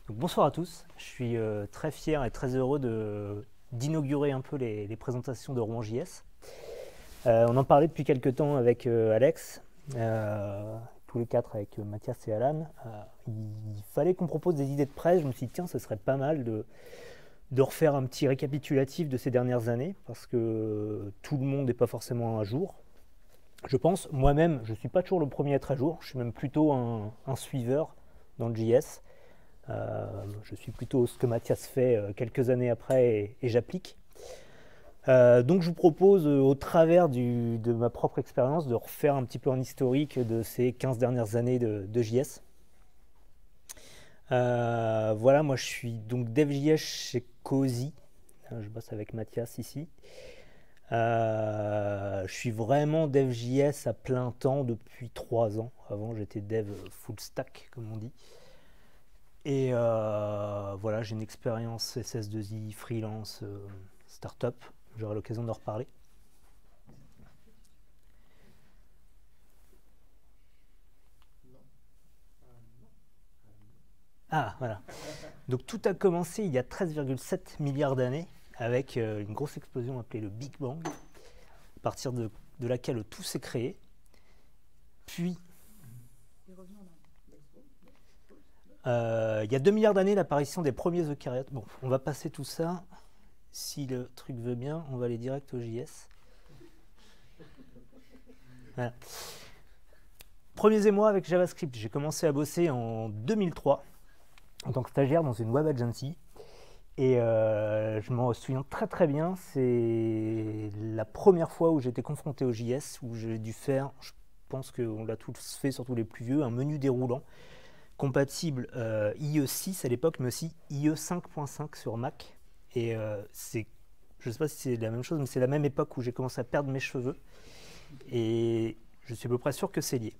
Donc, bonsoir à tous, je suis très fier et très heureux d'inaugurer un peu les présentations de Rouen.js. On en parlait depuis quelques temps avec Alex, tous les quatre avec Mathias et Alan. Il fallait qu'on propose des idées de presse, je me suis dit tiens ce serait pas mal de refaire un petit récapitulatif de ces dernières années, parce que tout le monde n'est pas forcément à jour. Je pense, moi-même, je ne suis pas toujours le premier à être à jour, je suis même plutôt un suiveur dans le JS. Je suis plutôt ce que Mathias fait quelques années après et j'applique. Donc je vous propose au travers de ma propre expérience de refaire un petit peu un historique de ces 15 dernières années de JS. Voilà, moi je suis donc dev.js chez Cozy. Je bosse avec Mathias ici. Je suis vraiment dev.js à plein temps depuis 3 ans. Avant j'étais dev full stack comme on dit. Et voilà, j'ai une expérience SS2I, freelance, startup. J'aurai l'occasion d'en reparler. Ah, voilà. Donc tout a commencé il y a 13,7 milliards d'années avec une grosse explosion appelée le Big Bang, à partir de laquelle tout s'est créé. Puis, il y a 2 milliards d'années, l'apparition des premiers eucaryotes. Bon, on va passer tout ça. Si le truc veut bien, on va aller direct au JS. Voilà. Premiers émois avec JavaScript. J'ai commencé à bosser en 2003 en tant que stagiaire dans une web agency. Et je m'en souviens très très bien. C'est la première fois où j'étais confronté au JS, où j'ai dû faire, je pense qu'on l'a tous fait, surtout les plus vieux, un menu déroulant compatible IE 6 à l'époque, mais aussi IE 5.5 sur Mac. Et je ne sais pas si c'est la même chose, mais c'est la même époque où j'ai commencé à perdre mes cheveux. Et je suis à peu près sûr que c'est lié.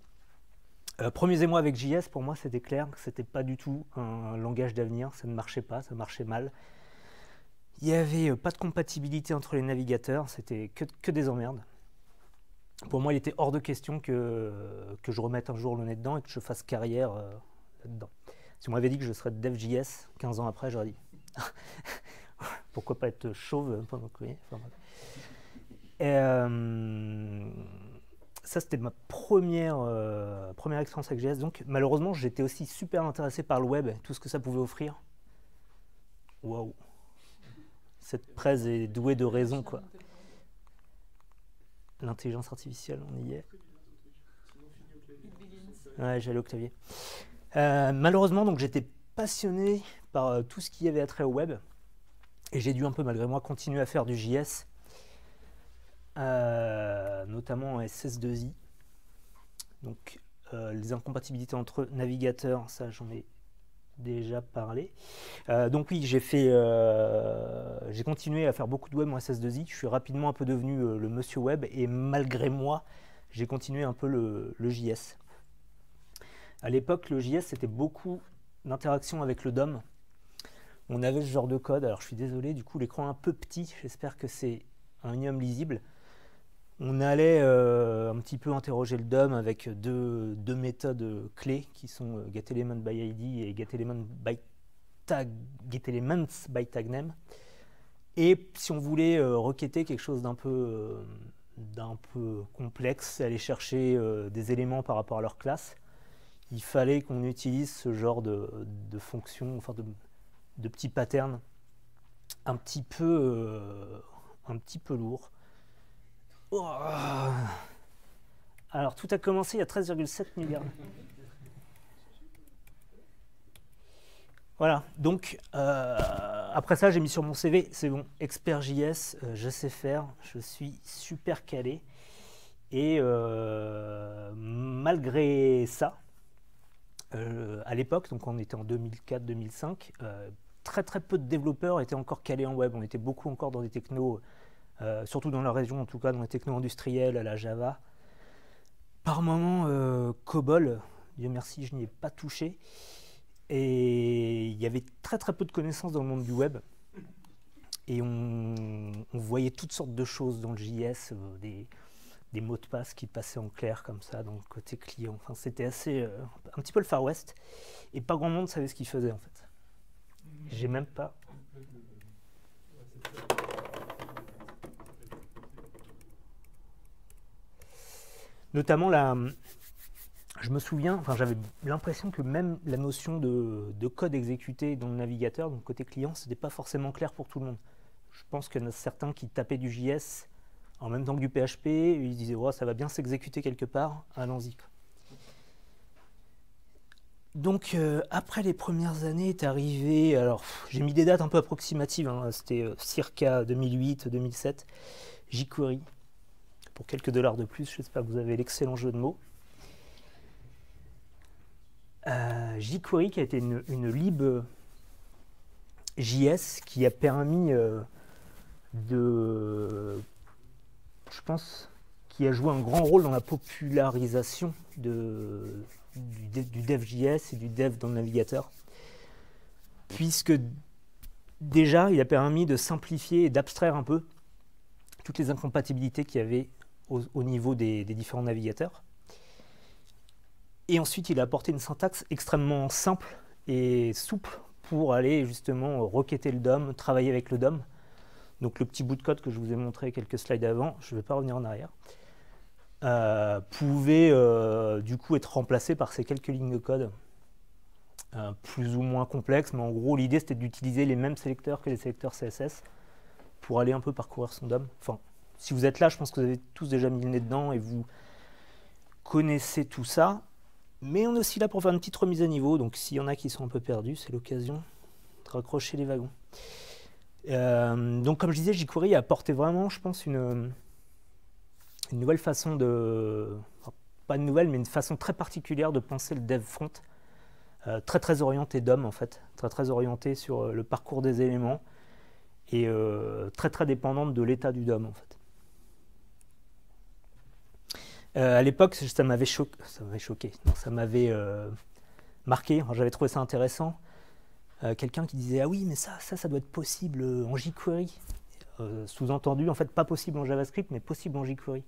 Premiers émois avec JS, pour moi, c'était clair que c'était pas du tout un langage d'avenir. Ça ne marchait pas, ça marchait mal. Il n'y avait pas de compatibilité entre les navigateurs, c'était que des emmerdes. Pour moi, il était hors de question que je remette un jour le nez dedans et que je fasse carrière là-dedans. Si on m'avait dit que je serais dev.js 15 ans après, j'aurais dit pourquoi pas être chauve pendant que. Enfin, ça, c'était ma première expérience avec JS. Donc, malheureusement, j'étais aussi super intéressé par le web, tout ce que ça pouvait offrir. Waouh! Cette presse est douée de raison, quoi. L'intelligence artificielle, on y est. Ouais, j'allais au clavier. Malheureusement, donc, j'étais passionné par tout ce qui avait attrait au web. Et j'ai dû un peu, malgré moi, continuer à faire du JS. Notamment en SS2I. Donc les incompatibilités entre navigateurs, ça j'en ai déjà parlé. Donc oui, j'ai continué à faire beaucoup de web en SS2I. Je suis rapidement un peu devenu le monsieur web et malgré moi, j'ai continué un peu le JS. À l'époque, le JS c'était beaucoup d'interaction avec le DOM. On avait ce genre de code. Alors je suis désolé, du coup l'écran est un peu petit. J'espère que c'est un minimum lisible. On allait un petit peu interroger le DOM avec deux méthodes clés qui sont getElementById et getElementsByTagName. Et si on voulait requêter quelque chose d'un peu complexe, aller chercher des éléments par rapport à leur classe, il fallait qu'on utilise ce genre de fonctions, enfin de petits patterns un petit peu lourds. Oh. Alors, tout a commencé il y a 13,7 milliards. Voilà, donc après ça, j'ai mis sur mon CV, c'est bon, expert JS, je sais faire, je suis super calé. Et malgré ça, à l'époque, donc on était en 2004-2005, très très peu de développeurs étaient encore calés en web. On était beaucoup encore dans des technos, surtout dans la région, en tout cas dans les technos industriels, à la Java. Par moment, COBOL, Dieu merci, je n'y ai pas touché. Et il y avait très très peu de connaissances dans le monde du web. Et on voyait toutes sortes de choses dans le JS, des mots de passe qui passaient en clair comme ça dans le côté client. Enfin, c'était assez un petit peu le Far West. Et pas grand monde savait ce qu'il faisait en fait. J'ai même pas. Notamment je me souviens, enfin j'avais l'impression que même la notion de code exécuté dans le navigateur, donc côté client, c'était pas forcément clair pour tout le monde. Je pense qu'il y en a certains qui tapaient du JS en même temps que du PHP, et ils disaient oh, ça va bien s'exécuter quelque part, allons-y. Donc après les premières années est arrivé, alors j'ai mis des dates un peu approximatives, hein, c'était circa 2008-2007, jQuery, pour quelques dollars de plus, j'espère que vous avez l'excellent jeu de mots. jQuery qui a été une lib JS qui a permis je pense, qui a joué un grand rôle dans la popularisation du dev.js et du dev dans le navigateur, puisque déjà il a permis de simplifier et d'abstraire un peu toutes les incompatibilités qu'il y avait au niveau des différents navigateurs. Et ensuite, il a apporté une syntaxe extrêmement simple et souple pour aller justement requêter le DOM, travailler avec le DOM. Donc le petit bout de code que je vous ai montré quelques slides avant, je ne vais pas revenir en arrière, pouvait du coup être remplacé par ces quelques lignes de code plus ou moins complexes, mais en gros l'idée c'était d'utiliser les mêmes sélecteurs que les sélecteurs CSS pour aller un peu parcourir son DOM. Enfin, si vous êtes là, je pense que vous avez tous déjà mis le nez dedans et vous connaissez tout ça. Mais on est aussi là pour faire une petite remise à niveau, donc s'il y en a qui sont un peu perdus, c'est l'occasion de raccrocher les wagons. Donc comme je disais, jQuery a apporté vraiment, je pense, une nouvelle façon enfin, pas une nouvelle, mais une façon très particulière de penser le dev front, très orienté DOM en fait, très orienté sur le parcours des éléments, et très dépendante de l'état du DOM en fait. À l'époque, ça m'avait choqué, non, ça m'avait marqué, enfin, j'avais trouvé ça intéressant. Quelqu'un qui disait « Ah oui, mais ça doit être possible en jQuery ». Sous-entendu, en fait, pas possible en JavaScript, mais possible en jQuery.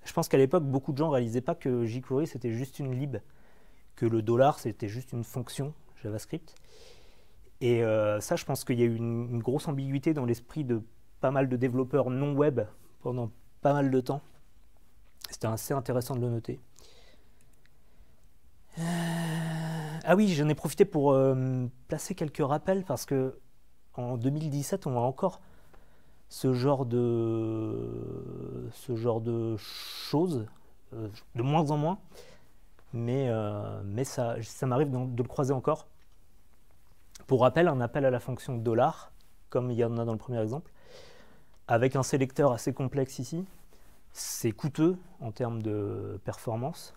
Je pense qu'à l'époque, beaucoup de gens ne réalisaient pas que jQuery, c'était juste une lib, que le $, c'était juste une fonction JavaScript. Et ça, je pense qu'il y a eu une grosse ambiguïté dans l'esprit de pas mal de développeurs non web pendant pas mal de temps. C'était assez intéressant de le noter. Ah oui, j'en ai profité pour placer quelques rappels parce que en 2017, on voit encore ce genre de choses, de moins en moins, mais ça m'arrive de le croiser encore. Pour rappel, un appel à la fonction $, comme il y en a dans le premier exemple, avec un sélecteur assez complexe ici, c'est coûteux en termes de performance.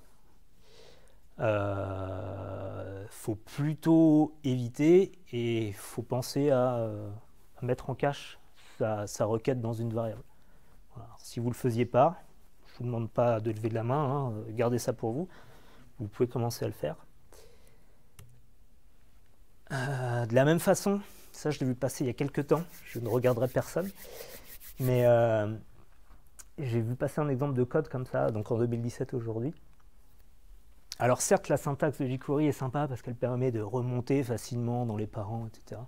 Faut plutôt éviter et il faut penser à mettre en cache sa requête dans une variable. Voilà. Si vous ne le faisiez pas, je ne vous demande pas de lever de la main, hein, gardez ça pour vous. Vous pouvez commencer à le faire. De la même façon, ça je l'ai vu passer il y a quelques temps, je ne regarderai personne, mais j'ai vu passer un exemple de code comme ça, donc en 2017 aujourd'hui. Alors certes, la syntaxe de jQuery est sympa parce qu'elle permet de remonter facilement dans les parents, etc.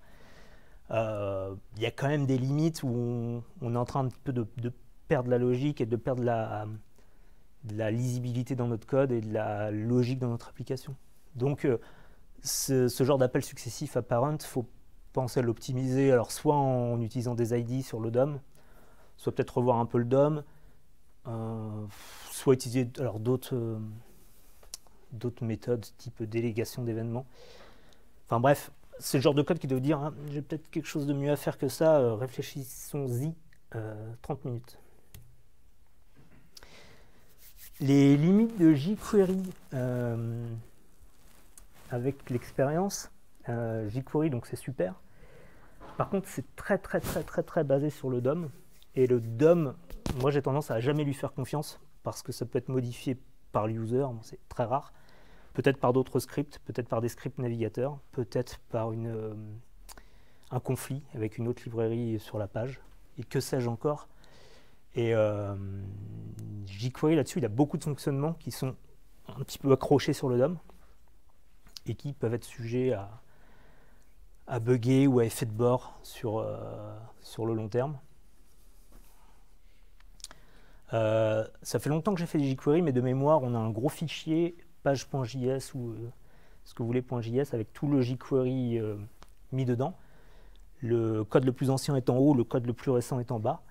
Il y a quand même des limites où on est en train un peu de perdre la logique et de perdre de la lisibilité dans notre code et de la logique dans notre application. Donc ce genre d'appel successif apparent, il faut penser à l'optimiser, alors soit en utilisant des ID sur le DOM, soit peut-être revoir un peu le DOM, soit utiliser d'autres méthodes type délégation d'événements. Enfin bref, c'est le genre de code qui doit dire hein, j'ai peut-être quelque chose de mieux à faire que ça, réfléchissons-y 30 minutes. Les limites de jQuery avec l'expérience, jQuery donc c'est super. Par contre c'est très basé sur le DOM. Et le DOM, moi j'ai tendance à jamais lui faire confiance parce que ça peut être modifié par l'user, bon, c'est très rare. Peut-être par d'autres scripts, peut-être par des scripts navigateurs, peut-être par un conflit avec une autre librairie sur la page, et que sais-je encore. Et jQuery là-dessus, il a beaucoup de fonctionnements qui sont un petit peu accrochés sur le DOM et qui peuvent être sujets à bugger ou à effet de bord sur le long terme. Ça fait longtemps que j'ai fait des jQuery, mais de mémoire, on a un gros fichier page.js ou ce que vous voulez .js avec tout le jQuery mis dedans. Le code le plus ancien est en haut, le code le plus récent est en bas.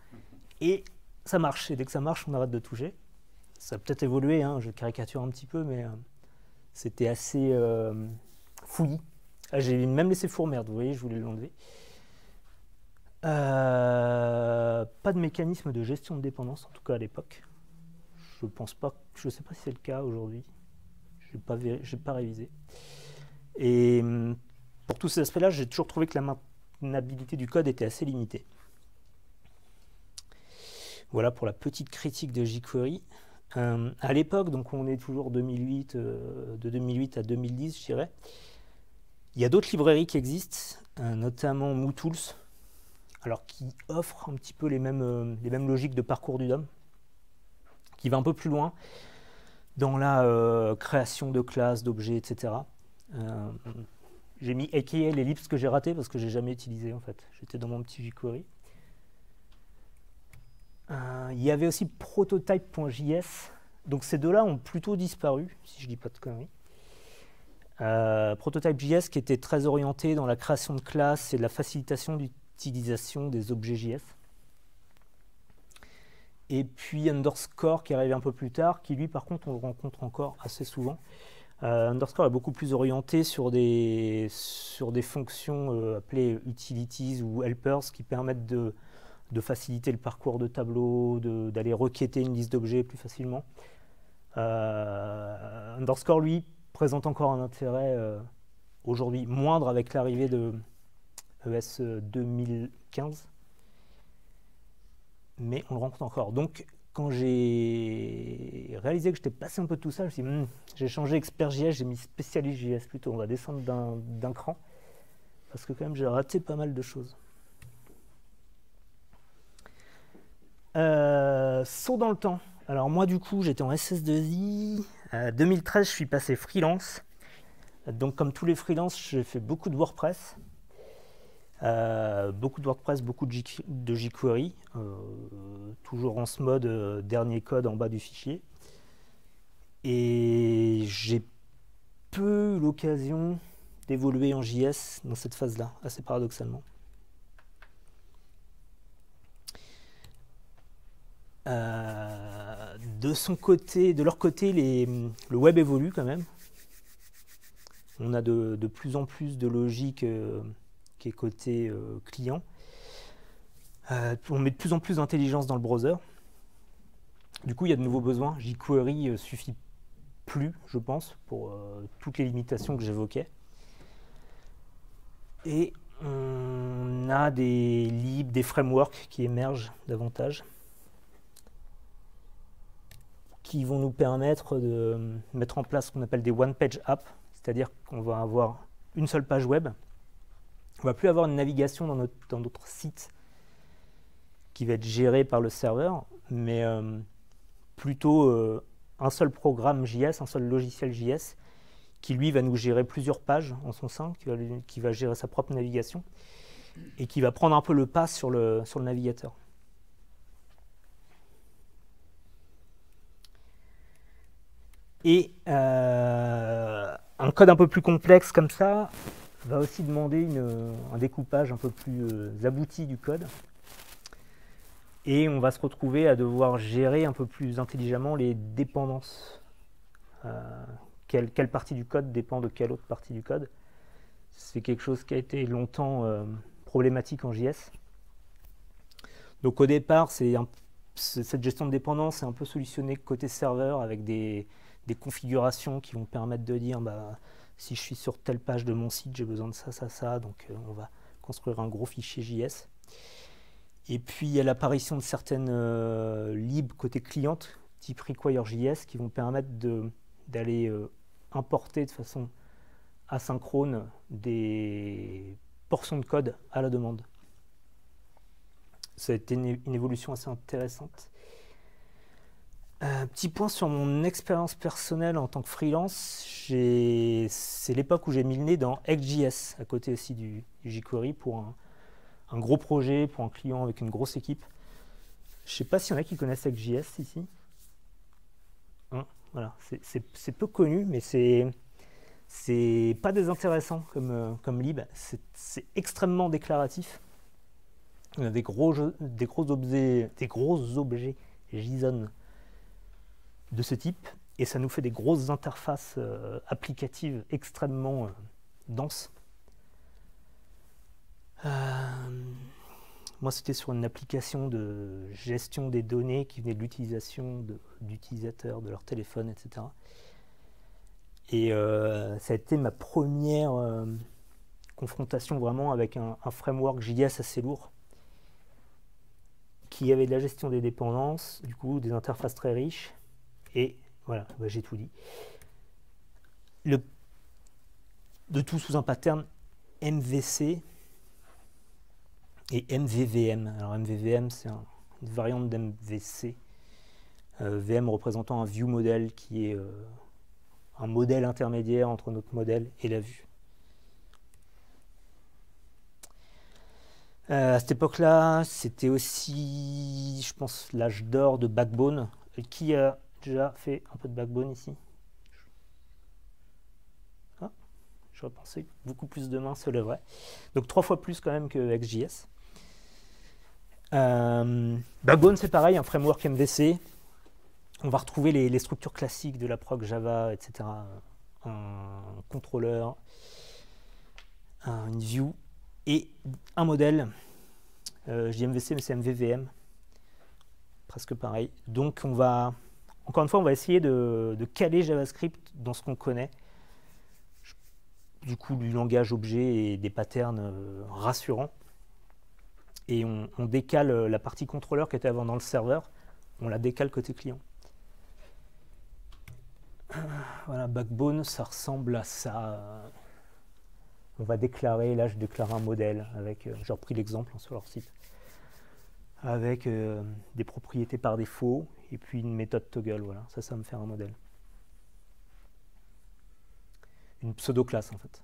Et ça marche. Et dès que ça marche, on arrête de toucher. Ça a peut-être évolué, hein, je caricature un petit peu, mais c'était assez fouillis. J'ai même laissé four merde, vous voyez, je voulais l'enlever. Pas de mécanisme de gestion de dépendance, en tout cas à l'époque. Je pense pas, je sais pas si c'est le cas aujourd'hui. J'ai pas révisé. Et pour tous ces aspects-là, j'ai toujours trouvé que la maintenabilité du code était assez limitée. Voilà pour la petite critique de jQuery. À l'époque, donc on est toujours 2008, de 2008 à 2010, je dirais. Il y a d'autres librairies qui existent, notamment MooTools, alors qui offrent un petit peu les mêmes logiques de parcours du DOM, qui va un peu plus loin dans la création de classes, d'objets, etc. J'ai mis aka l'ellipse que j'ai raté parce que j'ai jamais utilisé en fait. J'étais dans mon petit jQuery. Il y avait aussi prototype.js. Donc ces deux-là ont plutôt disparu, si je ne dis pas de conneries. Prototype.js qui était très orienté dans la création de classes et de la facilitation d'utilisation des objets JS. Et puis Underscore qui est arrivé un peu plus tard, qui lui par contre on le rencontre encore assez souvent. Underscore est beaucoup plus orienté sur des fonctions appelées utilities ou helpers qui permettent de faciliter le parcours de tableau, d'aller requêter une liste d'objets plus facilement. Underscore, lui, présente encore un intérêt aujourd'hui moindre avec l'arrivée de ES 2015. Mais on le rencontre encore. Donc, quand j'ai réalisé que j'étais passé un peu de tout ça, je me suis dit, j'ai changé expert.js, j'ai mis spécialiste.js plutôt. On va descendre d'un cran. Parce que quand même, j'ai raté pas mal de choses. Saut dans le temps. Alors moi du coup j'étais en SS2I. 2013 je suis passé freelance. Donc comme tous les freelances j'ai fait beaucoup de WordPress. Beaucoup de jQuery. Toujours en ce mode dernier code en bas du fichier. Et j'ai peu eu l'occasion d'évoluer en JS dans cette phase-là, assez paradoxalement. De leur côté, le web évolue quand même. On a de plus en plus de logique qui est côté client. On met de plus en plus d'intelligence dans le browser. Du coup, il y a de nouveaux besoins. jQuery suffit plus, je pense, pour toutes les limitations que j'évoquais. Et on a des libs, des frameworks qui émergent davantage, qui vont nous permettre de mettre en place ce qu'on appelle des one-page apps, c'est-à-dire qu'on va avoir une seule page web. On ne va plus avoir une navigation dans notre site qui va être gérée par le serveur, mais plutôt un seul programme JS, un seul logiciel JS, qui lui va nous gérer plusieurs pages en son sein, qui va gérer sa propre navigation, et qui va prendre un peu le pas sur le navigateur. Et un code un peu plus complexe comme ça va aussi demander un découpage un peu plus abouti du code. Et on va se retrouver à devoir gérer un peu plus intelligemment les dépendances. Quelle partie du code dépend de quelle autre partie du code. C'est quelque chose qui a été longtemps problématique en JS. Donc au départ, cette gestion de dépendance est un peu solutionnée côté serveur avec des configurations qui vont permettre de dire si je suis sur telle page de mon site, j'ai besoin de ça, donc on va construire un gros fichier JS. Et puis il y a l'apparition de certaines libs côté cliente, type require.js, qui vont permettre d'aller importer de façon asynchrone des portions de code à la demande. Ça a été une évolution assez intéressante. Petit point sur mon expérience personnelle en tant que freelance. C'est l'époque où j'ai mis le nez dans XJS, à côté aussi du jQuery, pour un gros projet, pour un client avec une grosse équipe. Je ne sais pas s'il y en a qui connaissent XJS ici. Hein, voilà, c'est peu connu, mais c'est pas désintéressant comme lib. C'est extrêmement déclaratif. On a des gros objets JSON de ce type, et ça nous fait des grosses interfaces applicatives extrêmement denses. Moi, c'était sur une application de gestion des données qui venait de l'utilisation d'utilisateurs, de leur téléphone, etc. Et ça a été ma première confrontation vraiment avec un framework JS assez lourd, qui avait de la gestion des dépendances, du coup des interfaces très riches, et voilà, bah, j'ai tout dit. De tout sous un pattern MVC et MVVM. Alors MVVM, c'est une variante d'MVC, VM représentant un view model qui est un modèle intermédiaire entre notre modèle et la vue. À cette époque-là, c'était aussi, je pense, l'âge d'or de Backbone. Qui a déjà fait un peu de Backbone ici? Ah, j'aurais pensé que beaucoup plus de mains se lèveraient. Donc 3 fois plus quand même que XJS. Backbone, c'est pareil, un framework MVC. On va retrouver les structures classiques de la prog Java, etc. Un contrôleur, une view et un modèle. Je dis MVC, mais c'est MVVM. Presque pareil. Donc, encore une fois, on va essayer de caler JavaScript dans ce qu'on connaît. Du coup, du langage objet et des patterns rassurants. Et on décale la partie contrôleur qui était avant dans le serveur. On la décale côté client. Voilà, Backbone, ça ressemble à ça. On va déclarer, là je déclare un modèle avec, j'ai repris l'exemple sur leur site, avec des propriétés par défaut et puis une méthode toggle, voilà, ça va me faire un modèle. Une pseudo-classe en fait.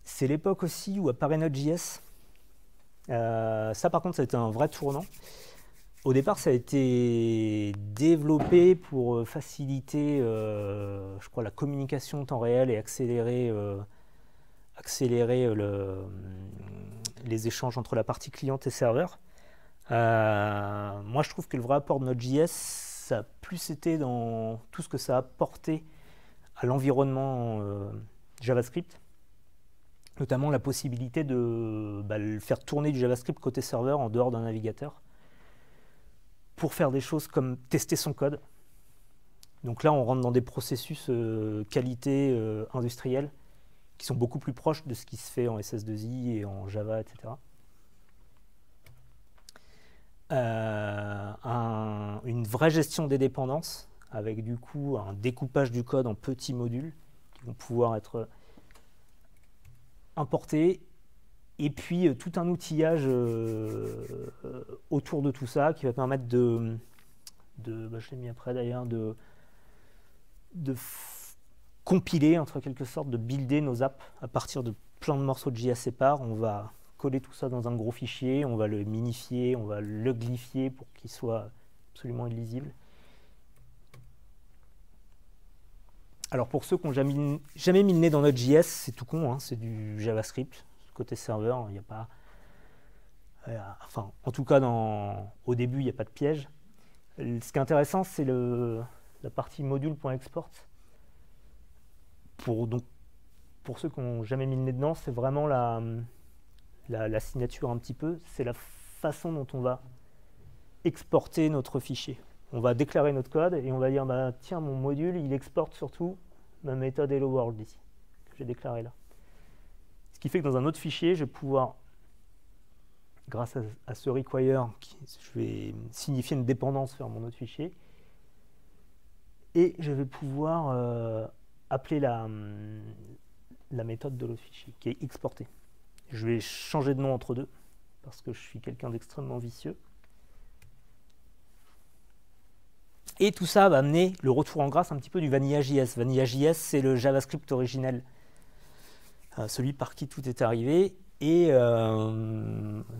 C'est l'époque aussi où apparaît Node.js. Ça par contre ça a été un vrai tournant. Au départ, ça a été développé pour faciliter, je crois, la communication en temps réel et accélérer les échanges entre la partie cliente et serveur. Moi, je trouve que le vrai apport de Node.js, ça a plus été dans tout ce que ça a apporté à l'environnement JavaScript, notamment la possibilité de faire tourner du JavaScript côté serveur en dehors d'un navigateur, pour faire des choses comme tester son code. Donc là, on rentre dans des processus qualité industrielle qui sont beaucoup plus proches de ce qui se fait en SS2I et en Java, etc. Une vraie gestion des dépendances, avec du coup un découpage du code en petits modules qui vont pouvoir être importés, et puis tout un outillage autour de tout ça qui va permettre je l'ai mis après d'ailleurs, de compiler, entre quelque sorte, de builder nos apps à partir de plein de morceaux de JS épars. On va coller tout ça dans un gros fichier, on va le minifier, on va le glyphier pour qu'il soit absolument illisible. Alors pour ceux qui n'ont jamais mis le nez dans Node.js, c'est tout con, hein, c'est du JavaScript. Côté serveur, il n'y a pas... enfin, en tout cas, au début, il n'y a pas de piège. Ce qui est intéressant, c'est la partie module.export. Pour ceux qui n'ont jamais mis le nez dedans, c'est vraiment la signature un petit peu. C'est la façon dont on va exporter notre fichier. On va déclarer notre code et on va dire, tiens, mon module, il exporte surtout ma méthode hello world ici, que j'ai déclarée là. Ce qui fait que dans un autre fichier, je vais pouvoir, grâce à ce require, je vais signifier une dépendance vers mon autre fichier, et je vais pouvoir appeler la méthode de l'autre fichier, qui est exportée. Je vais changer de nom entre deux, parce que je suis quelqu'un d'extrêmement vicieux. Et tout ça va amener le retour en grâce un petit peu du Vanilla.js. Vanilla.js, c'est le JavaScript originel, celui par qui tout est arrivé. Et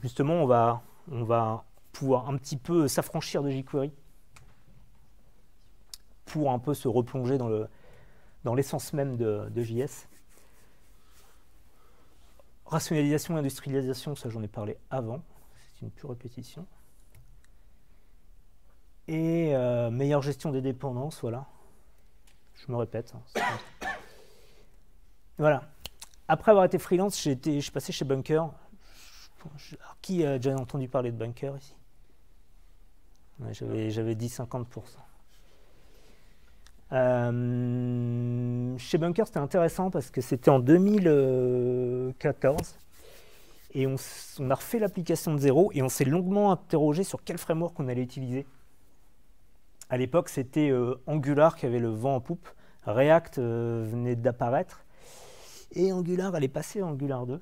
justement, on va pouvoir un petit peu s'affranchir de jQuery pour un peu se replonger dans l'essence même de JS. Rationalisation et industrialisation, ça j'en ai parlé avant, c'est une pure répétition. Et meilleure gestion des dépendances, voilà. Je me répète. Hein, voilà. Après avoir été freelance, je suis passé chez Bunker. Alors, qui a déjà entendu parler de Bunker ici? Ouais, j'avais dit 50%. Chez Bunker, c'était intéressant parce que c'était en 2014 et on a refait l'application de zéro et on s'est longuement interrogé sur quel framework on allait utiliser. À l'époque, c'était Angular qui avait le vent en poupe. React venait d'apparaître et Angular allait passer à Angular 2.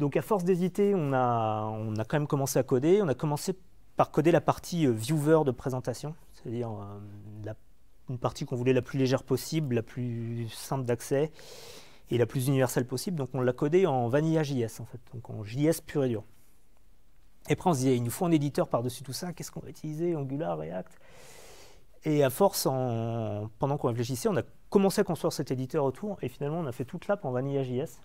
Donc à force d'hésiter, on a quand même commencé à coder. On a commencé par coder la partie viewer de présentation, c'est-à-dire une partie qu'on voulait la plus légère possible, la plus simple d'accès et la plus universelle possible. Donc on l'a codé en Vanilla.js en fait, donc en JS pur et dur. Et après on se disait, il nous faut un éditeur par-dessus tout ça, qu'est-ce qu'on va utiliser, Angular, React? Et à force, pendant qu'on réfléchissait, on a commencé à construire cet éditeur autour et finalement on a fait toute l'app en Vanilla.js.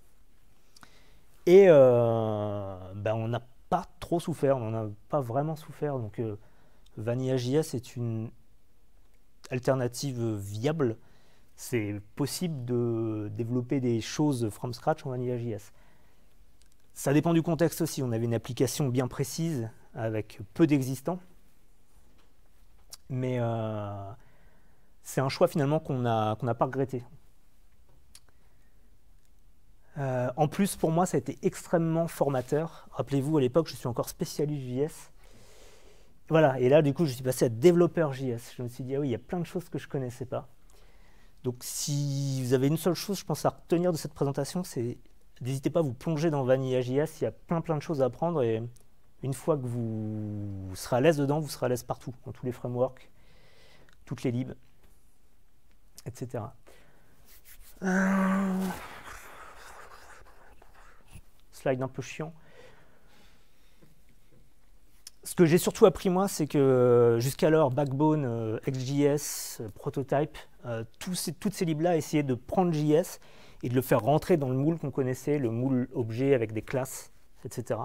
Et on n'a pas trop souffert, on n'en a pas vraiment souffert. Donc Vanilla.js est une alternative viable. C'est possible de développer des choses from scratch en Vanilla.js. Ça dépend du contexte aussi. On avait une application bien précise avec peu d'existants. Mais c'est un choix finalement qu'on n'a pas regretté. En plus, pour moi, ça a été extrêmement formateur. Rappelez-vous, à l'époque, je suis encore spécialiste JS. Voilà, et là, du coup, je suis passé à développeur JS. Je me suis dit, ah oui, il y a plein de choses que je ne connaissais pas. Donc, si vous avez une seule chose, je pense, à retenir de cette présentation, c'est n'hésitez pas à vous plonger dans Vanilla.js. Il y a plein de choses à apprendre. Et une fois que vous serez à l'aise dedans, vous serez à l'aise partout, dans tous les frameworks, toutes les libs, etc. Slide un peu chiant. Ce que j'ai surtout appris moi, c'est que jusqu'alors, Backbone, XJS, Prototype, toutes ces libs-là essayaient de prendre JS et de le faire rentrer dans le moule qu'on connaissait, le moule objet avec des classes, etc.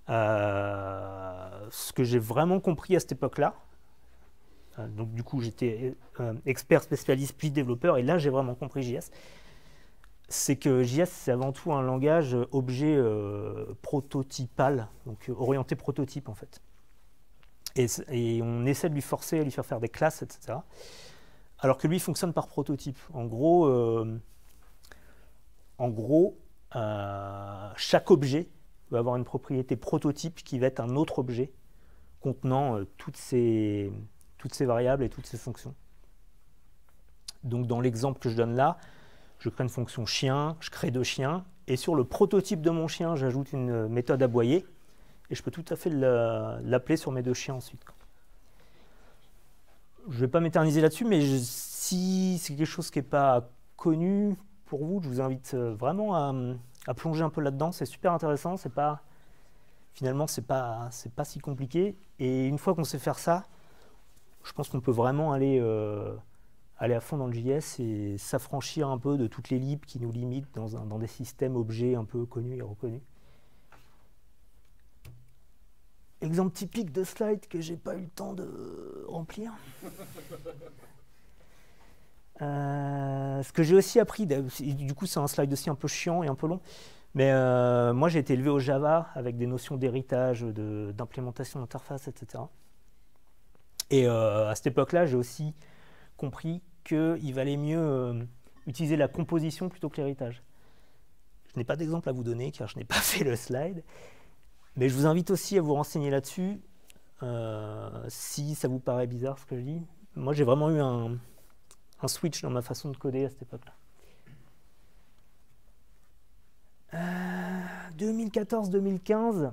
Ce que j'ai vraiment compris à cette époque-là, donc du coup j'étais expert spécialiste puis développeur, et là j'ai vraiment compris JS, c'est que JS c'est avant tout un langage objet prototypal, donc orienté prototype en fait. Et on essaie de lui forcer à lui faire des classes, etc. Alors que lui fonctionne par prototype. En gros, chaque objet va avoir une propriété prototype qui va être un autre objet contenant toutes ces variables et toutes ces fonctions. Donc dans l'exemple que je donne là, je crée une fonction chien, je crée 2 chiens, et sur le prototype de mon chien, j'ajoute une méthode aboyer, et je peux tout à fait l'appeler sur mes 2 chiens ensuite. Je ne vais pas m'éterniser là-dessus, mais si c'est quelque chose qui n'est pas connu pour vous, je vous invite vraiment à plonger un peu là-dedans. C'est super intéressant, finalement, c'est pas si compliqué. Et une fois qu'on sait faire ça, je pense qu'on peut vraiment aller à fond dans le JS et s'affranchir un peu de toutes les libs qui nous limitent dans des systèmes objets un peu connus et reconnus. Exemple typique de slide que j'ai pas eu le temps de remplir. Ce que j'ai aussi appris, du coup c'est un slide aussi un peu chiant et un peu long, mais moi j'ai été élevé au Java avec des notions d'héritage, d'implémentation d'interface, etc. Et à cette époque-là, j'ai aussi compris qu'il valait mieux utiliser la composition plutôt que l'héritage. Je n'ai pas d'exemple à vous donner car je n'ai pas fait le slide, mais je vous invite aussi à vous renseigner là-dessus si ça vous paraît bizarre ce que je dis. Moi j'ai vraiment eu un switch dans ma façon de coder à cette époque-là. 2014-2015,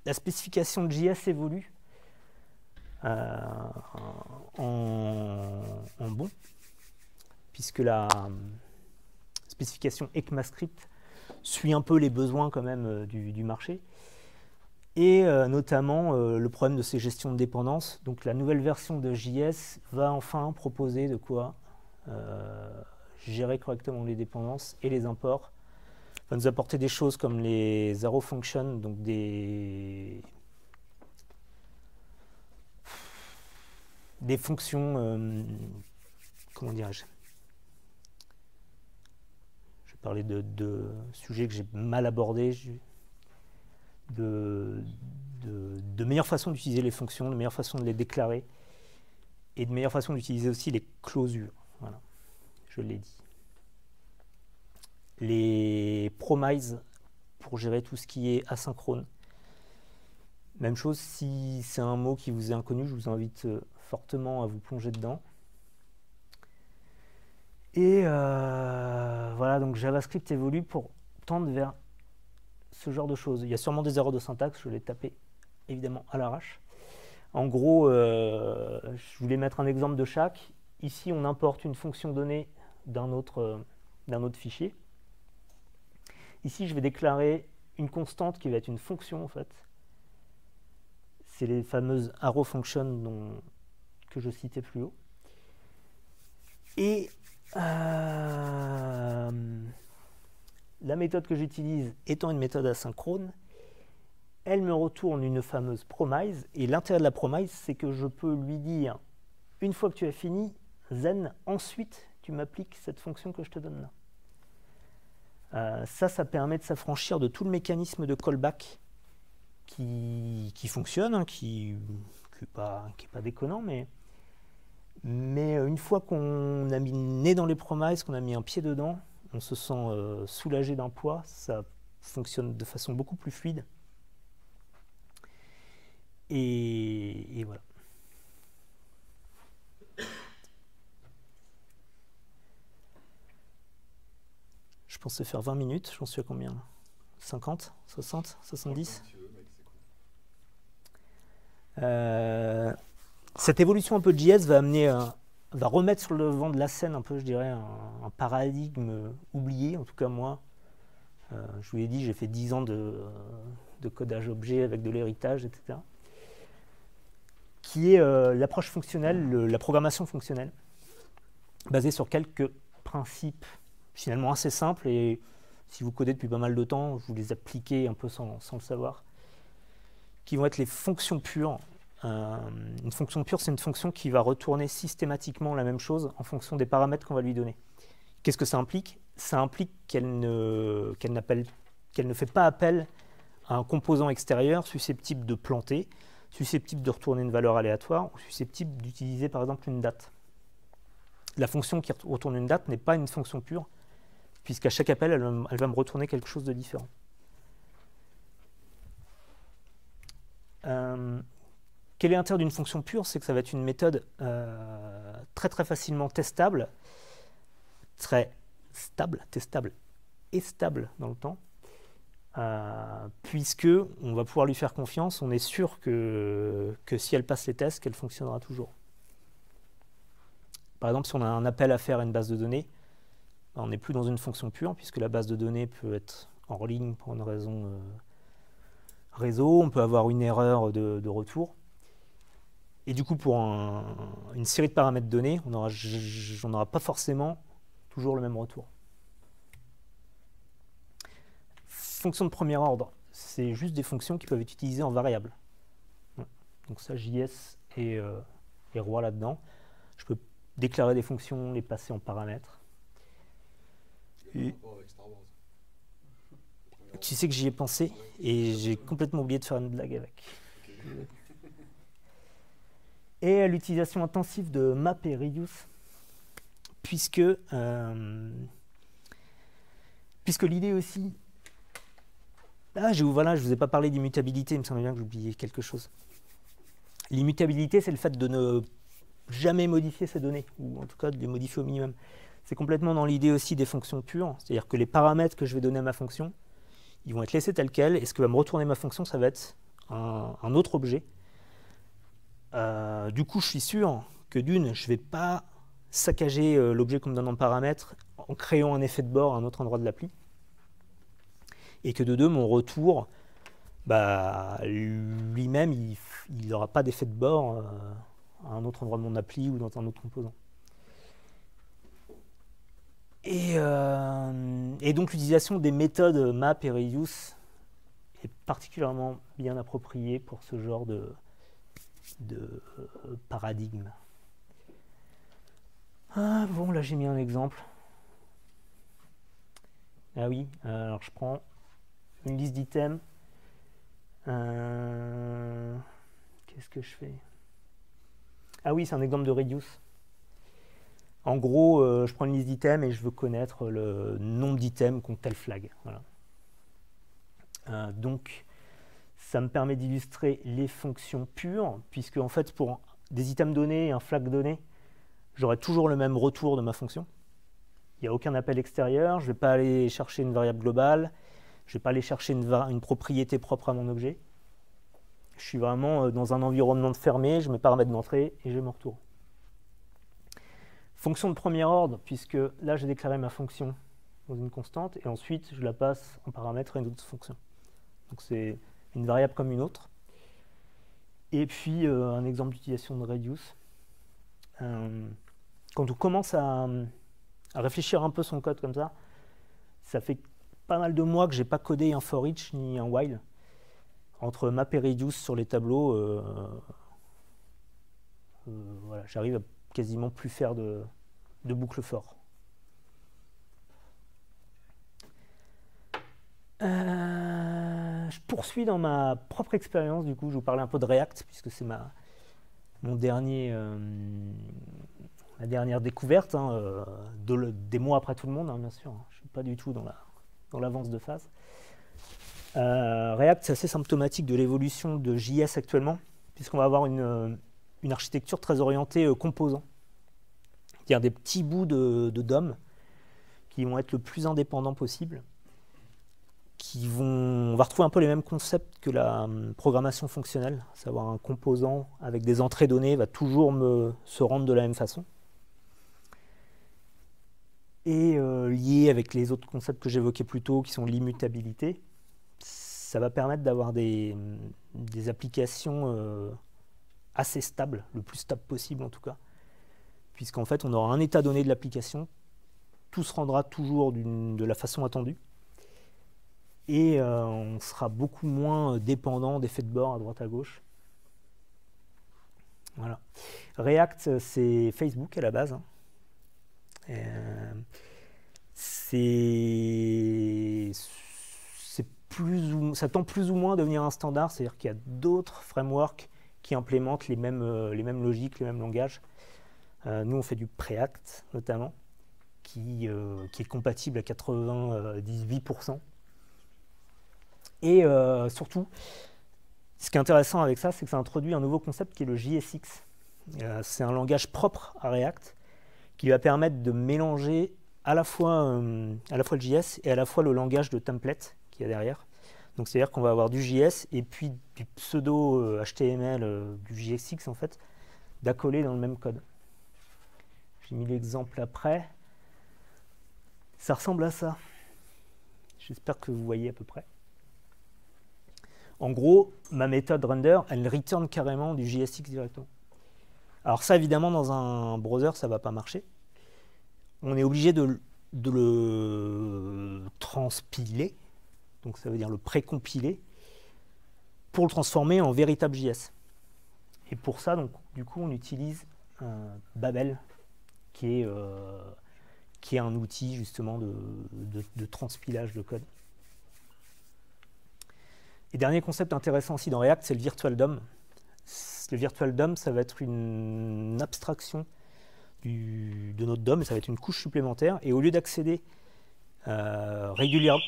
la spécification de JS évolue. en bon, puisque la spécification ECMAScript suit un peu les besoins quand même du marché, et notamment le problème de ces gestions de dépendance. Donc la nouvelle version de JS va enfin proposer de quoi gérer correctement les dépendances et les imports, va nous apporter des choses comme les arrow functions, donc des fonctions, comment dirais-je, je vais parler de sujets que j'ai mal abordés, de meilleure façon d'utiliser les fonctions, de meilleure façon de les déclarer, et de meilleure façon d'utiliser aussi les clausures. Voilà, je l'ai dit. Les promises pour gérer tout ce qui est asynchrone. Même chose, si c'est un mot qui vous est inconnu, je vous invite fortement à vous plonger dedans. Et voilà, donc JavaScript évolue pour tendre vers ce genre de choses. Il y a sûrement des erreurs de syntaxe, je l'ai tapé évidemment à l'arrache. En gros, je voulais mettre un exemple de chaque. Ici, on importe une fonction donnée d'un autre fichier. Ici, je vais déclarer une constante qui va être une fonction en fait. C'est les fameuses arrow functions que je citais plus haut. Et la méthode que j'utilise étant une méthode asynchrone, elle me retourne une fameuse promise. Et l'intérêt de la promise, c'est que je peux lui dire, une fois que tu as fini, then, ensuite, tu m'appliques cette fonction que je te donne là. Ça permet de s'affranchir de tout le mécanisme de callback qui fonctionne, hein, qui n'est pas déconnant, mais une fois qu'on a mis le nez dans les promises, qu'on a mis un pied dedans, on se sent soulagé d'un poids, ça fonctionne de façon beaucoup plus fluide. Et voilà. Je pensais faire 20 minutes, j'en suis à combien? 50, 60, 70 ? Cette évolution un peu de JS va remettre sur le devant de la scène un peu, je dirais, un paradigme oublié, en tout cas moi. Je vous l'ai dit, j'ai fait 10 ans de codage objet avec de l'héritage, etc. Qui est l'approche fonctionnelle, la programmation fonctionnelle, basée sur quelques principes finalement assez simples, et si vous codez depuis pas mal de temps, vous les appliquez un peu sans le savoir, qui vont être les fonctions pures. Une fonction pure, c'est une fonction qui va retourner systématiquement la même chose en fonction des paramètres qu'on va lui donner. Qu'est-ce que ça implique? Ça implique qu'elle ne fait pas appel à un composant extérieur susceptible de planter, susceptible de retourner une valeur aléatoire, ou susceptible d'utiliser par exemple une date. La fonction qui retourne une date n'est pas une fonction pure, puisqu'à chaque appel, elle va me retourner quelque chose de différent. Quel est l'intérêt d'une fonction pure? C'est que ça va être une méthode très très facilement testable, très stable, testable et stable dans le temps, puisque on va pouvoir lui faire confiance, on est sûr que si elle passe les tests, qu'elle fonctionnera toujours. Par exemple, si on a un appel à faire à une base de données, on n'est plus dans une fonction pure, puisque la base de données peut être hors ligne pour une raison réseau, on peut avoir une erreur de retour. Et du coup, pour une série de paramètres donnés, on n'aura pas forcément toujours le même retour. Fonctions de premier ordre, c'est juste des fonctions qui peuvent être utilisées en variable. Donc ça, JS est roi là-dedans. Je peux déclarer des fonctions, les passer en paramètres. Tu sais que j'y ai pensé et j'ai complètement oublié de faire une blague avec. Et l'utilisation intensive de map et reuse, puisque l'idée aussi... je vous ai pas parlé d'immutabilité, il me semblait bien que j'oubliais quelque chose. L'immutabilité, c'est le fait de ne jamais modifier ces données, ou en tout cas de les modifier au minimum. C'est complètement dans l'idée aussi des fonctions pures, c'est-à-dire que les paramètres que je vais donner à ma fonction, ils vont être laissés tels quels, et ce que va me retourner ma fonction, ça va être un autre objet Du coup, je suis sûr que d'une, je ne vais pas saccager l'objet qu'on me donne en paramètre en créant un effet de bord à un autre endroit de l'appli. Et que de deux, mon retour, lui-même, il n'aura pas d'effet de bord à un autre endroit de mon appli ou dans un autre composant. Et donc l'utilisation des méthodes map et reuse est particulièrement bien appropriée pour ce genre de paradigme. Ah, bon, là j'ai mis un exemple. Ah oui, alors je prends une liste d'items. Qu'est-ce que je fais? Ah oui, c'est un exemple de reduce. En gros, je prends une liste d'items et je veux connaître le nombre d'items contre tel flag. Voilà. Donc, ça me permet d'illustrer les fonctions pures, puisque en fait, pour des items donnés et un flag donné, j'aurai toujours le même retour de ma fonction. Il n'y a aucun appel extérieur, je ne vais pas aller chercher une variable globale, je ne vais pas aller chercher une propriété propre à mon objet. Je suis vraiment dans un environnement fermé, je mets paramètre d'entrée et j'ai mon retour. Fonction de premier ordre, puisque là j'ai déclaré ma fonction dans une constante, et ensuite je la passe en paramètre à une autre fonction. Donc c'est une variable comme une autre. Et puis un exemple d'utilisation de reduce. Quand on commence à réfléchir un peu son code comme ça fait pas mal de mois que je n'ai pas codé un for each ni un while. Entre map et reduce sur les tableaux, voilà, j'arrive à quasiment plus faire de boucle for. Je poursuis dans ma propre expérience, du coup, je vous parlais un peu de React, puisque c'est ma dernière découverte, hein, des mois après tout le monde, hein, bien sûr. Je ne suis pas du tout dans l'avance de phase. React, c'est assez symptomatique de l'évolution de JS actuellement, puisqu'on va avoir une architecture très orientée composants. C'est-à-dire des petits bouts de DOM qui vont être le plus indépendants possible. On va retrouver un peu les mêmes concepts que la programmation fonctionnelle, à savoir un composant avec des entrées données va toujours se rendre de la même façon. Et lié avec les autres concepts que j'évoquais plus tôt, qui sont l'immutabilité, ça va permettre d'avoir des applications assez stables, le plus stable possible en tout cas, puisqu'en fait on aura un état donné de l'application, tout se rendra toujours de la façon attendue, et on sera beaucoup moins dépendant d'effets de bord à droite à gauche. Voilà. React, c'est Facebook à la base. Ça tend plus ou moins à devenir un standard, c'est-à-dire qu'il y a d'autres frameworks qui implémentent les mêmes logiques, les mêmes langages. Nous, on fait du Preact, notamment, qui est compatible à 98%. Et surtout, ce qui est intéressant avec ça, c'est que ça introduit un nouveau concept qui est le JSX. C'est un langage propre à React qui va permettre de mélanger à la fois le JS et à la fois le langage de template qu'il y a derrière. Donc c'est-à-dire qu'on va avoir du JS et puis du pseudo HTML, du JSX en fait, d'accoler dans le même code. J'ai mis l'exemple après. Ça ressemble à ça. J'espère que vous voyez à peu près. En gros, ma méthode render, elle return carrément du JSX directement. Alors ça, évidemment, dans un browser, ça ne va pas marcher. On est obligé de le transpiler, donc ça veut dire le précompiler, pour le transformer en véritable JS. Et pour ça, donc, du coup, on utilise Babel, qui est un outil justement de transpilage de code. Et dernier concept intéressant aussi dans React, c'est le Virtual DOM. Le Virtual DOM, ça va être une abstraction de notre DOM, et ça va être une couche supplémentaire. Et au lieu d'accéder régulièrement...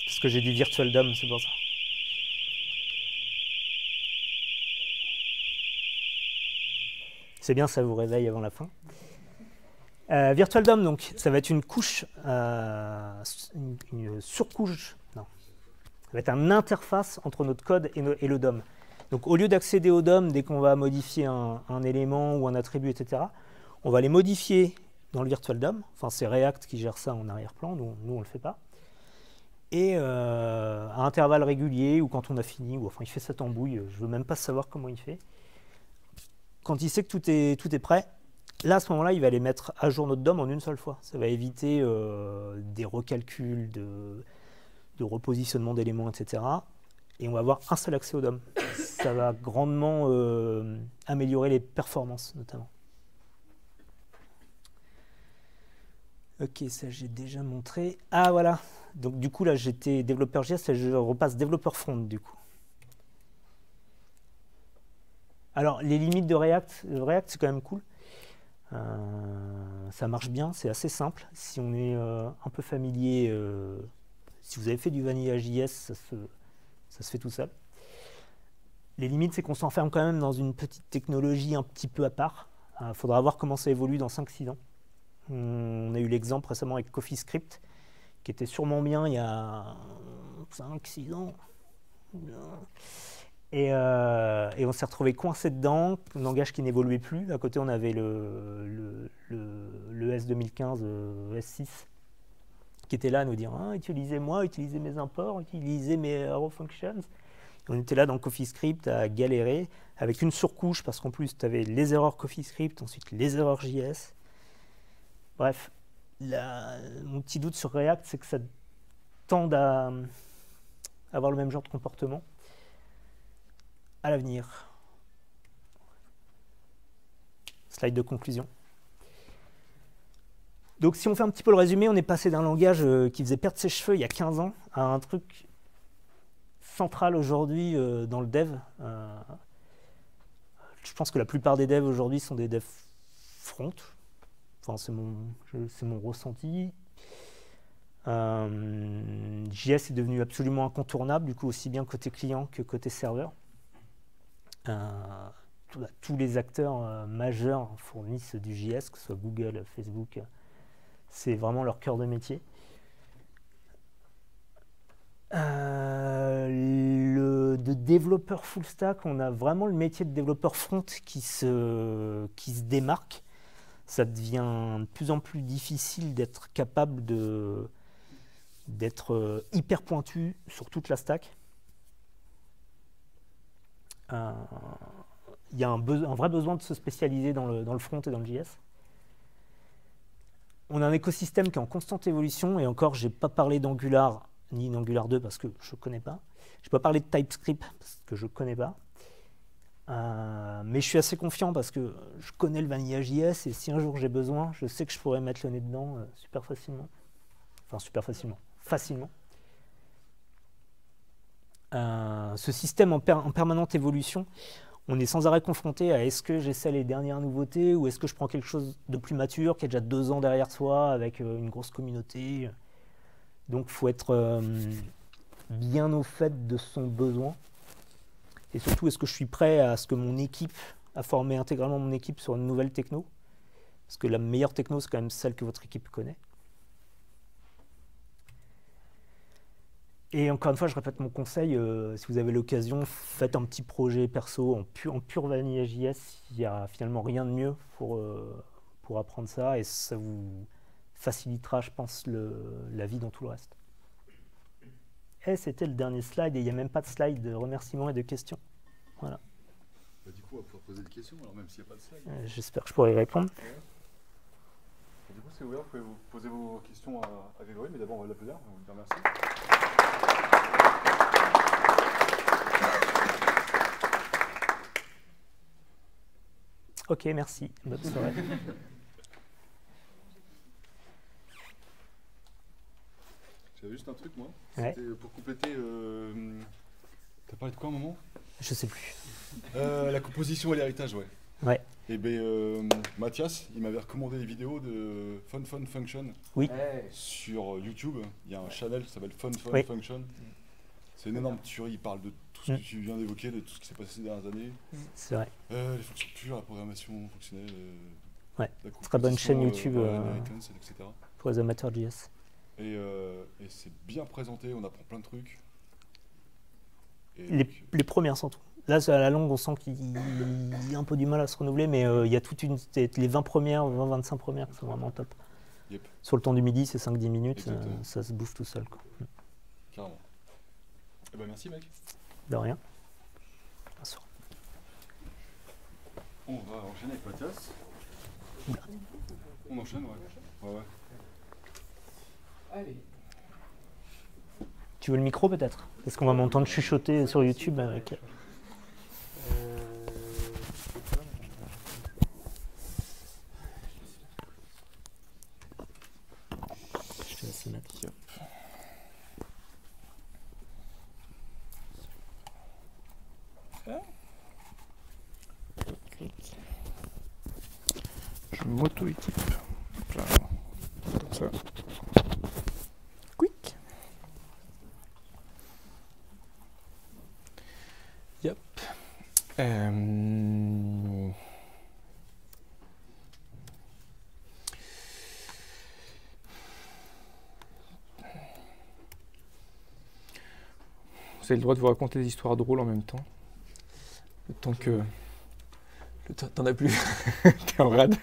Parce que j'ai dit Virtual DOM, c'est pour ça. C'est bien, ça vous réveille avant la fin. Virtual DOM, donc, ça va être une couche, une surcouche, non, Ça va être une interface entre notre code et le DOM. Donc au lieu d'accéder au DOM dès qu'on va modifier un élément ou un attribut, etc., on va les modifier dans le virtual DOM. Enfin, c'est React qui gère ça en arrière-plan, nous on ne le fait pas. Et à intervalles réguliers, ou quand on a fini, ou enfin il fait sa tambouille, je ne veux même pas savoir comment il fait. Quand il sait que tout est prêt, là à ce moment-là, il va aller mettre à jour notre DOM en une seule fois. Ça va éviter des recalculs, de repositionnement d'éléments, etc. Et on va avoir un seul accès au DOM. Ça va grandement améliorer les performances, notamment. Ok, ça j'ai déjà montré. Ah voilà, donc du coup là j'étais développeur JS et je repasse développeur front du coup. Alors les limites de React c'est quand même cool. Ça marche bien, c'est assez simple. Si on est un peu familier, si vous avez fait du Vanilla JS, ça se fait tout seul. Les limites, c'est qu'on s'enferme quand même dans une petite technologie un petit peu à part. Il faudra voir comment ça évolue dans 5-6 ans. On a eu l'exemple récemment avec CoffeeScript, qui était sûrement bien il y a 5-6 ans. Et on s'est retrouvé coincé dedans, un langage qui n'évoluait plus. À côté, on avait le S2015, S6, qui était là à nous dire utilisez-moi, utilisez mes imports, utilisez mes arrow functions. Et on était là dans CoffeeScript à galérer, avec une surcouche, parce qu'en plus, tu avais les erreurs CoffeeScript, ensuite les erreurs JS. Bref, mon petit doute sur React, c'est que ça tend à avoir le même genre de comportement à l'avenir. Slide de conclusion. Donc si on fait un petit peu le résumé, on est passé d'un langage qui faisait perdre ses cheveux il y a 15 ans à un truc central aujourd'hui dans le dev. Je pense que la plupart des devs aujourd'hui sont des devs front. Enfin, c'est mon ressenti. JS est devenu absolument incontournable, du coup aussi bien côté client que côté serveur. Tous les acteurs majeurs fournissent du JS, que ce soit Google, Facebook. C'est vraiment leur cœur de métier. De développeur full stack, on a vraiment le métier de développeur front qui se démarque. Ça devient de plus en plus difficile d'être capable d'être hyper pointu sur toute la stack. Il y a un vrai besoin de se spécialiser dans le front et dans le JS. On a un écosystème qui est en constante évolution, et encore, je n'ai pas parlé d'Angular ni d'Angular 2 parce que je ne connais pas. Je n'ai pas parlé de TypeScript parce que je ne connais pas. Mais je suis assez confiant parce que je connais le Vanilla JS, et si un jour j'ai besoin, je sais que je pourrais mettre le nez dedans super facilement. Enfin, super facilement. Facilement. Ce système en permanente évolution, on est sans arrêt confronté à est-ce que j'essaie les dernières nouveautés ou est-ce que je prends quelque chose de plus mature qui a déjà 2 ans derrière soi avec une grosse communauté. Donc il faut être bien au fait de son besoin. Et surtout, est-ce que je suis prêt à ce que mon équipe, à former intégralement mon équipe sur une nouvelle techno? Parce que la meilleure techno, c'est quand même celle que votre équipe connaît. Et encore une fois, je répète mon conseil, si vous avez l'occasion, faites un petit projet perso en pure Vanilla JS. Il n'y a finalement rien de mieux pour apprendre ça, et ça vous facilitera, je pense, la vie dans tout le reste. Et c'était le dernier slide, et il n'y a même pas de slide de remerciements et de questions. Voilà. Bah, du coup, on va pouvoir poser des questions, alors même s'il n'y a pas de slide. J'espère que je pourrai y répondre. Et du coup, c'est ouvert, vous pouvez vous poser vos questions à Grégory, mais d'abord, on va l'applaudir, on va vous dire merci. Ok, merci. Bonne soirée. J'avais juste un truc, moi. Ouais. C'était pour compléter. T'as parlé de quoi à un moment? Je sais plus. La composition et l'héritage, ouais. Ouais. Et ben Mathias, il m'avait recommandé des vidéos de Fun Function Oui. sur YouTube. Il y a un channel qui s'appelle Fun Oui. Function. C'est une énorme tuerie. Il parle de tout ce que tu viens d'évoquer, de tout ce qui s'est passé ces dernières années. C'est vrai. Les fonctions pures, la programmation fonctionnelle. Ouais. La Très bonne chaîne composition, YouTube etc. pour les amateurs JS. Et c'est bien présenté, on apprend plein de trucs. Les premières sans tout. Là, à la longue, on sent qu'il a un peu du mal à se renouveler, mais il y a toute les 20 premières, 20-25 premières qui sont vraiment top. Yep. Sur le temps du midi, c'est 5-10 minutes, Exactement. ça se bouffe tout seul, quoi. Carrément. Eh ben merci mec. De rien. Bonsoir. On va enchaîner avec Mathias. Oula. On enchaîne, ouais. Ouais. Allez. Tu veux le micro peut-être? Parce qu'on va m'entendre chuchoter sur YouTube avec. Je te laisse le mettre. Yep. Je m'auto-équipe. Hop là. Comme ça. Quick. Yep. Vous avez le droit de vous raconter des histoires drôles en même temps. Le temps que... T'en as plus. T'es en rade.